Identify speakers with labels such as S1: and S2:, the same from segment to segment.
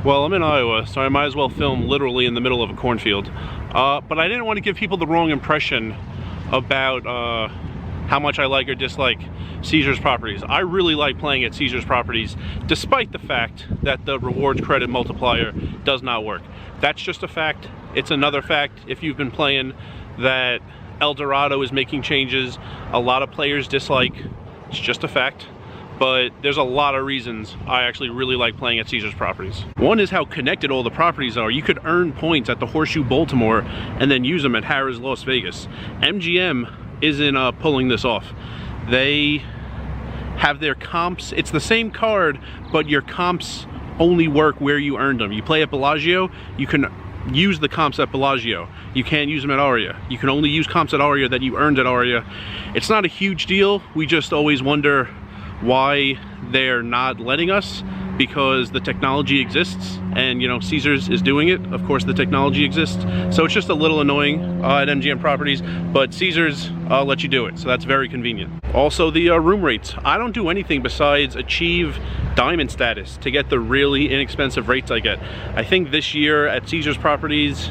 S1: Well, I'm in Iowa, so I might as well film literally in the middle of a cornfield. But I didn't want to give people the wrong impression about how much I like or dislike Caesars properties. I really like playing at Caesars properties, despite the fact that the rewards credit multiplier does not work. That's just a fact. It's another fact, if you've been playing, that El Dorado is making changes. A lot of players dislike. It's just a fact. But there's a lot of reasons I actually really like playing at Caesars properties. One is how connected all the properties are. You could earn points at the Horseshoe Baltimore and then use them at Harrah's Las Vegas. MGM isn't pulling this off. They have their comps. It's the same card, but your comps only work where you earned them. You play at Bellagio, you can use the comps at Bellagio. You can't use them at Aria. You can only use comps at Aria that you earned at Aria. It's not a huge deal. We just always wonder why they're not letting us, because the technology exists and, you know, Caesars is doing it. Of course the technology exists, so it's just a little annoying at MGM properties, but Caesars let you do it, so that's very convenient. Also, the room rates. I don't do anything besides achieve diamond status to get the really inexpensive rates I get. I think this year at Caesars properties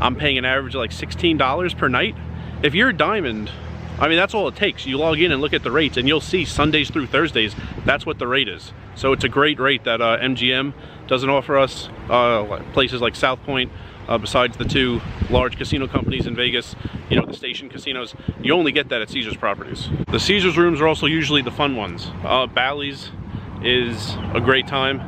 S1: I'm paying an average of like $16 per night. If you're a diamond, I mean, that's all it takes. You log in and look at the rates and you'll see Sundays through Thursdays, that's what the rate is. So it's a great rate that MGM doesn't offer us. Places like South Point, besides the two large casino companies in Vegas, you know, the station casinos, you only get that at Caesars properties. The Caesars rooms are also usually the fun ones. Bally's is a great time.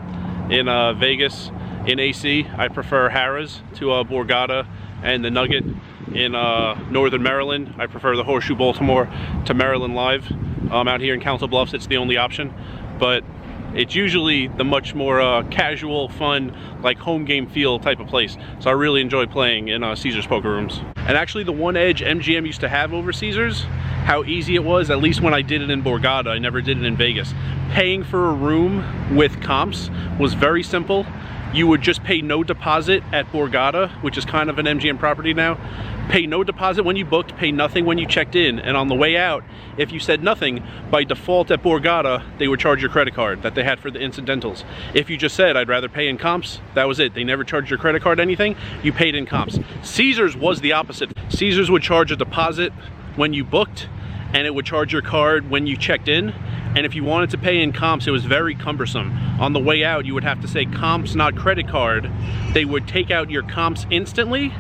S1: In Vegas, in AC, I prefer Harrah's to Borgata and the Nugget. In Northern Maryland, I prefer the Horseshoe Baltimore to Maryland Live. Out here in Council Bluffs, it's the only option, but it's usually the much more casual, fun, like home game feel type of place. So I really enjoy playing in Caesars poker rooms. And actually the one edge MGM used to have over Caesars, how easy it was, at least when I did it in Borgata, I never did it in Vegas. Paying for a room with comps was very simple. You would just pay no deposit at Borgata, which is kind of an MGM property now. Pay no deposit when you booked, pay nothing when you checked in, and on the way out, if you said nothing, by default at Borgata, they would charge your credit card that they had for the incidentals. If you just said, I'd rather pay in comps, that was it. They never charged your credit card anything, you paid in comps. Caesars was the opposite. Caesars would charge a deposit when you booked, and it would charge your card when you checked in. And if you wanted to pay in comps, it was very cumbersome. On the way out, you would have to say comps, not credit card. They would take out your comps instantly,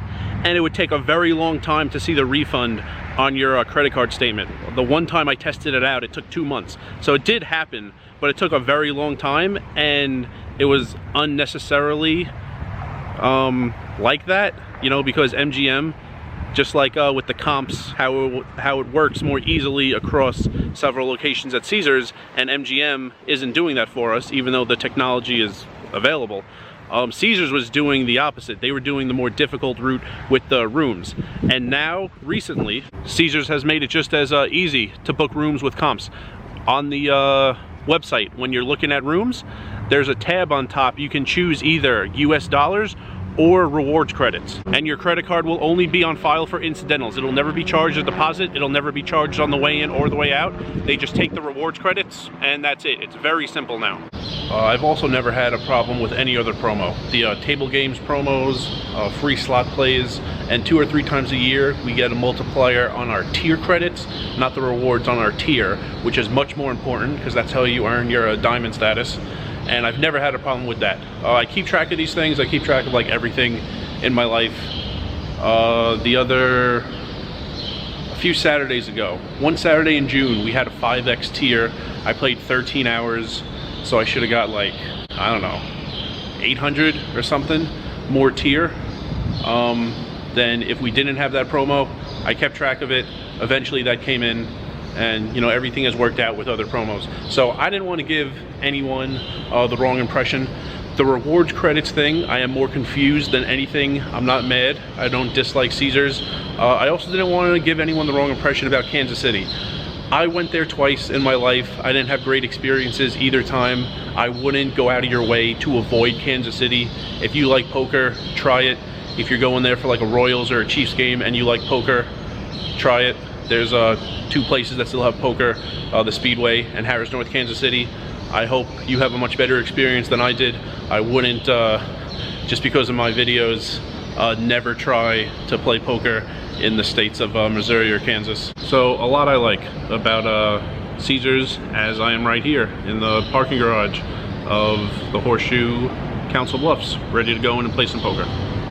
S1: and it would take a very long time to see the refund on your credit card statement. The one time I tested it out, it took 2 months. So it did happen, but it took a very long time, and it was unnecessarily like that, you know, because MGM, just like with the comps, how it works more easily across several locations at Caesars, and MGM isn't doing that for us, even though the technology is available. Caesars was doing the opposite. They were doing the more difficult route with the rooms. And now, recently, Caesars has made it just as easy to book rooms with comps. On the website, when you're looking at rooms, there's a tab on top. You can choose either US dollars or rewards credits, and your credit card will only be on file for incidentals. It'll never be charged a deposit, it'll never be charged on the way in or the way out. They just take the rewards credits and that's it. It's very simple now. I've also never had a problem with any other promo. The table games promos, free slot plays, and 2 or 3 times a year we get a multiplier on our tier credits, not the rewards on our tier, which is much more important because that's how you earn your diamond status. And I've never had a problem with that. I keep track of these things. I keep track of like everything in my life. A few Saturdays ago, one Saturday in June, we had a 5X tier. I played 13 hours, so I should have got like, I don't know, 800 or something more tier. Then if we didn't have that promo, I kept track of it. Eventually that came in, and you know, everything has worked out with other promos. So I didn't want to give anyone the wrong impression. The rewards credits thing, I am more confused than anything. I'm not mad. I don't dislike Caesars. I also didn't want to give anyone the wrong impression about Kansas City. I went there twice in my life. I didn't have great experiences either time. I wouldn't go out of your way to avoid Kansas City. If you like poker, try it. If you're going there for like a Royals or a Chiefs game and you like poker, try it. There's 2 places that still have poker, the Speedway and Harrah's North Kansas City. I hope you have a much better experience than I did. I wouldn't, just because of my videos, never try to play poker in the states of Missouri or Kansas. So a lot I like about Caesars, as I am right here in the parking garage of the Horseshoe Council Bluffs, ready to go in and play some poker.